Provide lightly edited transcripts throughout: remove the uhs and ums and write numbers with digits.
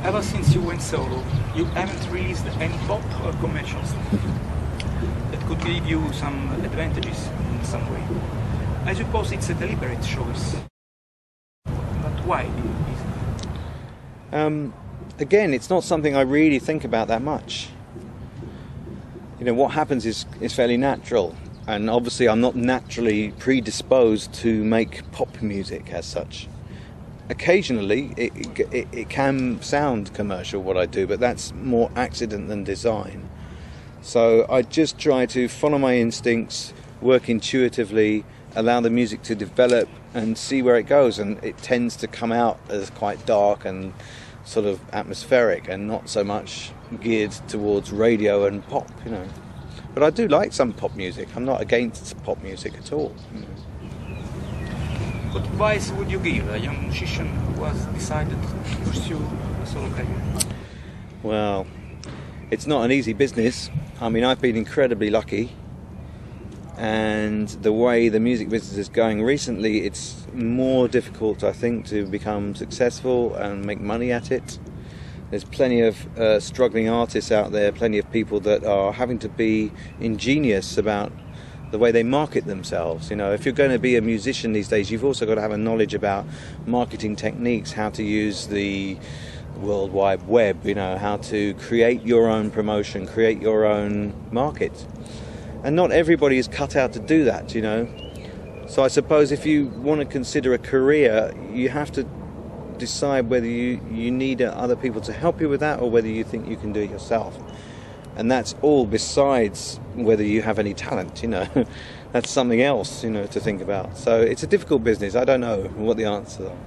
ever since you went solo, you haven't released any pop or commercials that could give you some advantages in some way. I suppose it's a deliberate choice, but why is it? Again, it's not something I really think about that much. You know, what happens is fairly natural, and obviously I'm not naturally predisposed to make pop music as such. Occasionally it can sound commercial what I do, but that's more accident than design. So I just try to follow my instincts, work intuitively, allow the music to develop and see where it goes, and it tends to come out as quite dark and sort of atmospheric and not so much geared towards radio and pop, you know. But I do like some pop music. I'm not against pop music at all, you know. What advice would you give a young musician who has decided to pursue a solo career? Well, it's not an easy business. I mean, I've been incredibly lucky, and the way the music business is going recently, it's more difficult, I think, to become successful and make money at it. There's plenty of struggling artists out there, plenty of people that are having to be ingenious about the way they market themselves. You know, if you're going to be a musician these days, you've also got to have a knowledge about marketing techniques, how to use the World Wide Web, you know, how to create your own promotion, create your own market. And not everybody is cut out to do that, you know. So I suppose if you want to consider a career, you have to decide whether you need other people to help you with that or whether you think you can do it yourself. And that's all besides whether you have any talent, you know. That's something else, you know, to think about. So it's a difficult business. I don't know what the answers are.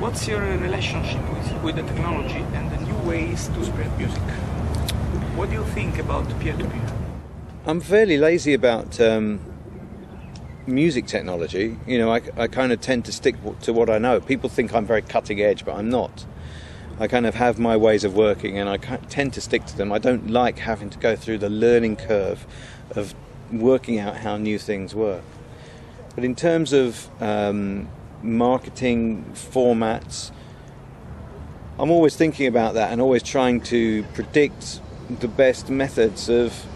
What's your relationship with the technology and the new ways to spread music? What do you think about peer-to-peer? I'm fairly lazy about music technology. You know, I kind of tend to stick to what I know. People think I'm very cutting edge, but I'm not. I kind of have my ways of working and I tend to stick to them. I don't like having to go through the learning curve of working out how new things work. But in terms of marketing formats, I'm always thinking about that and always trying to predict the best methods of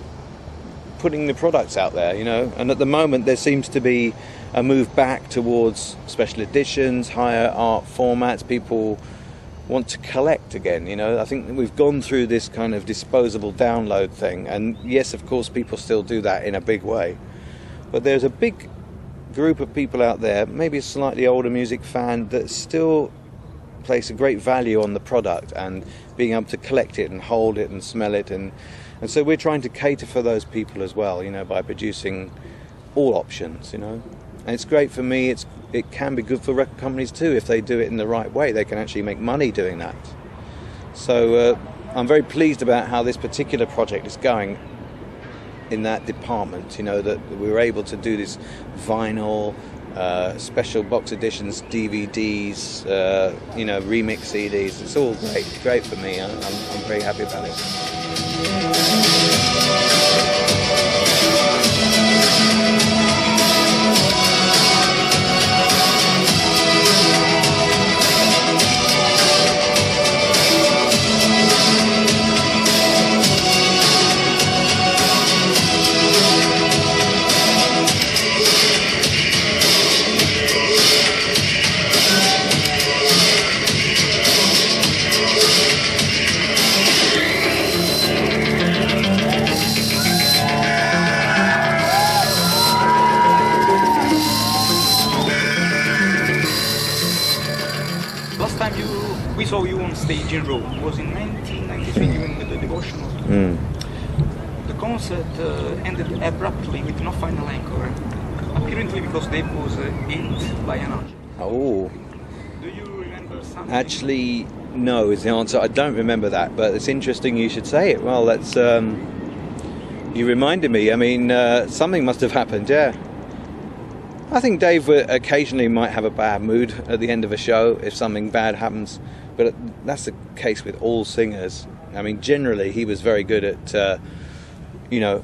putting the products out there, you know. And at the moment there seems to be a move back towards special editions, higher art formats. People want to collect again, you know. I think we've gone through this kind of disposable download thing, and yes, of course, people still do that in a big way. But there's a big group of people out there, maybe a slightly older music fan, that still place a great value on the product and being able to collect it and hold it and smell it, and so we're trying to cater for those people as well, you know, by producing all options, you know. And it's great for me. It can be good for record companies too if they do it in the right way. They can actually make money doing that. So I'm very pleased about how this particular project is going in that department. You know, that we were able to do this vinyl, special box editions, DVDs, you know, remix CDs. It's all great for me. I'm very happy about it. We saw you on stage in Rome. It was in 1993 during the devotional tour. The concert ended abruptly with no final encore, apparently because Dave was hit by an object. Oh. Do you remember something? Actually, no is the answer. I don't remember that, but it's interesting you should say it. Well, that's you reminded me. I mean, something must have happened, yeah. I think Dave occasionally might have a bad mood at the end of a show if something bad happens, but that's the case with all singers. I mean, generally he was very good at, you know,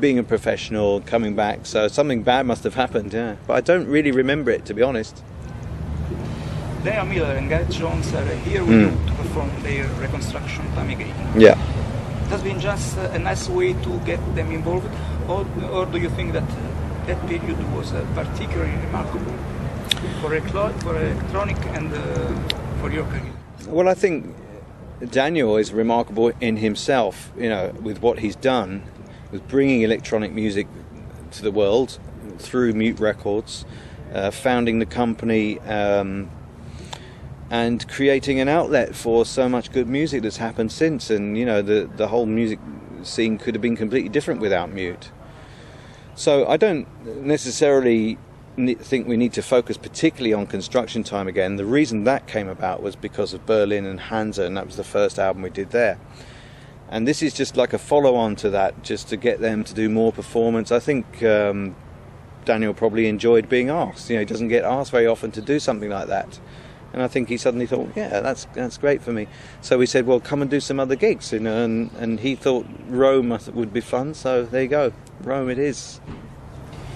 being a professional, coming back, so something bad must have happened, yeah. But I don't really remember it, to be honest. Daniel Miller and Gareth Jones are here with you to perform their reconstruction time again. Yeah. It has been just a nice way to get them involved, or do you think that that period was particularly remarkable for electronic and for your career? Well, I think Daniel is remarkable in himself, you know, with what he's done, with bringing electronic music to the world through Mute Records, founding the company, and creating an outlet for so much good music that's happened since. And you know, the whole music scene could have been completely different without Mute. So I don't necessarily think we need to focus particularly on Construction Time again. The reason that came about was because of Berlin and Hansa, and that was the first album we did there. And this is just like a follow-on to that, just to get them to do more performance. I think Daniel probably enjoyed being asked. You know, he doesn't get asked very often to do something like that. And I think he suddenly thought, yeah, that's great for me. So we said, well, come and do some other gigs, you know. And he thought Rome would be fun, so there you go, Rome it is.